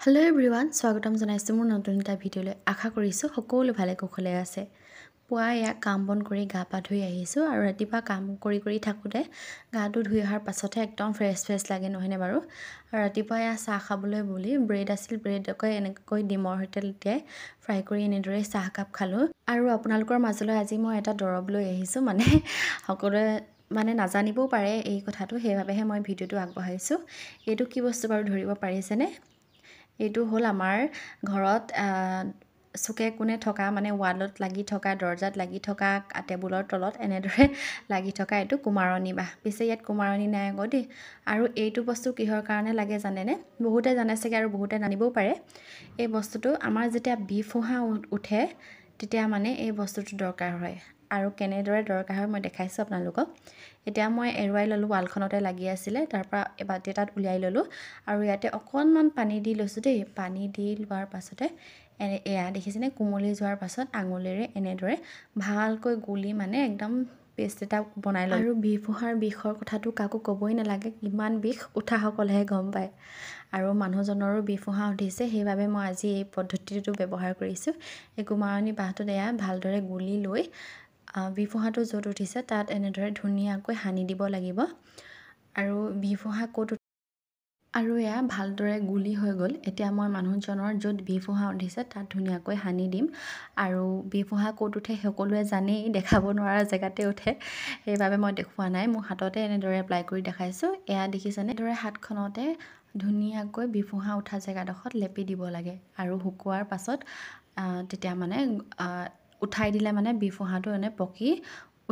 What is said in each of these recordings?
Hello' everyone, স্বাগতম জনাইছোঁ মোৰ নতুন এটা ভিডিঅ'লৈ। আশা কৰিছোঁ সকলো ভালে কুশলে আছে। পুৱা ইয়াক কাম বন কৰি গা পা ধুই আহিছোঁ আৰু ৰাতিপুৱা কাম কৰি থাকোঁতে গাটো ধুই অহাৰ পাছতহে একদম ফ্ৰেছ লাগে, নহয়নে বাৰু? আৰু ৰাতিপুৱা এয়া চাহ খাবলৈ বুলি ব্ৰেড আছিল, ব্ৰেডকৈ এনেকৈ ডিমৰ সৈতে লেটিয়াই ফ্ৰাই কৰি এনেদৰে চাহ কাপ খালোঁ। আৰু আপোনালোকৰ মাজলৈ আজি মই এটা দৰৱ লৈ আহিছোঁ, সকলোৱে নাজানিবও পাৰে এই কথাটো, সেইবাবেহে মই ভিডিঅ'টো আগবঢ়াইছোঁ। এইটো কি বস্তু বাৰু ধৰিব পাৰিছেনে? এইটো হ'ল আমাৰ ঘৰত চুকে কোণে থকা ৱালত লাগি থকা, দৰ্জাত লাগি থকা, টেবুলৰ তলত এনেদৰে লাগি থকা এইটো কুমাৰণী বাঁহ। পিছে ইয়াত কুমাৰণী নাই আকৌ দেই। আৰু এইটো বস্তু কিহৰ কাৰণে লাগে জানেনে? বহুতে জানে চাগে আৰু বহুতে জানিবও পাৰে। এই বস্তুটো আমাৰ যেতিয়া বিফুঁহা উঠে তেতিয়া এই বস্তুটো দৰকাৰ হয়। আৰু কেনেদৰে দৰকাৰ হয় মই দেখাইছোঁ আপোনালোকক। এতিয়া মই এৰুৱাই ল'লোঁ, ৱালখনতে লাগি আছিলে, তাৰপৰা বাতি এটাত উলিয়াই ল'লোঁ আৰু ইয়াতে অকণমান পানী দি লৈছোঁ দেই। পানী দি লোৱাৰ পাছতে এয়া দেখিছেনে, কোমলি যোৱাৰ পাছত আঙুলিৰে এনেদৰে ভালকৈ গুলি একদম পেষ্ট এটা বনাই ল'লোঁ। আৰু বিফুঁহাৰ বিষৰ কথাটো কাকো ক'বই নালাগে, কিমান বিষ উঠাসকলেহে গম পায়। আৰু মানুহজনৰো বিফুঁহা উঠিছে, সেইবাবে মই আজি এই পদ্ধতিটো ব্যৱহাৰ কৰিছোঁ। এই কুমাৰণী বাঁহটোত এয়া ভালদৰে গুলি লৈ বিফুঁহাটো য'ত উঠিছে তাত এনেদৰে ধুনীয়াকৈ সানি দিব লাগিব। আৰু বিফুঁহা ক'ত আৰু এয়া ভালদৰে গুলি হৈ গ'ল। এতিয়া মই মানুহজনৰ য'ত বিফুঁহা উঠিছে তাত ধুনীয়াকৈ সানি দিম। আৰু বিফুঁহা ক'ত উঠে সকলোৱে জানেই, দেখাব নোৱাৰা জেগাতে উঠে, সেইবাবে মই দেখুওৱা নাই। মোৰ হাততে এনেদৰে এপ্লাই কৰি দেখাইছোঁ। এয়া দেখিছেনে, এনেদৰে হাতখনতে ধুনীয়াকৈ বিফুঁহা উঠা জেগাডোখৰত লেপি দিব লাগে। আৰু শুকোৱাৰ পাছত তেতিয়া উঠাই দিলে বিফুঁহাটো পকি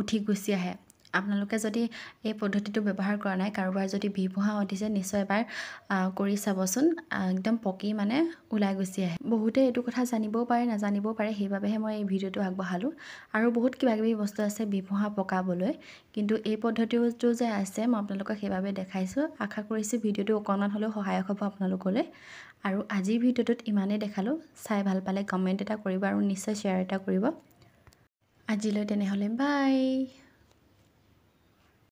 উঠি গুচি আহে। আপোনালোকে যদি এই পদ্ধতিটো ব্যৱহাৰ কৰা নাই, কাৰোবাৰ যদি বিফুঁহা উঠিছে, নিশ্চয় এবাৰ কৰি চাবচোন। একদম পকি ওলাই গুচি আহে। বহুতে এইটো কথা জানিবও পাৰে, নাজানিবও পাৰে, সেইবাবেহে মই এই ভিডিঅ'টো আগবঢ়ালোঁ। আৰু বহুত কিবাকিবি বস্তু আছে বিফুঁহা পকাবলৈ, কিন্তু এই পদ্ধতিটো যে আছে মই আপোনালোকক সেইবাবে দেখাইছোঁ। আশা কৰিছোঁ ভিডিঅ'টো অকণমান হ'লেও সহায়ক হ'ব আপোনালোকলৈ। আৰু আজিৰ ভিডিঅ'টোত ইমানেই দেখালোঁ। চাই ভাল পালে কমেণ্ট এটা কৰিব আৰু নিশ্চয় শ্বেয়াৰ এটা কৰিব। আজিলৈ তেনেহ'লে বাই।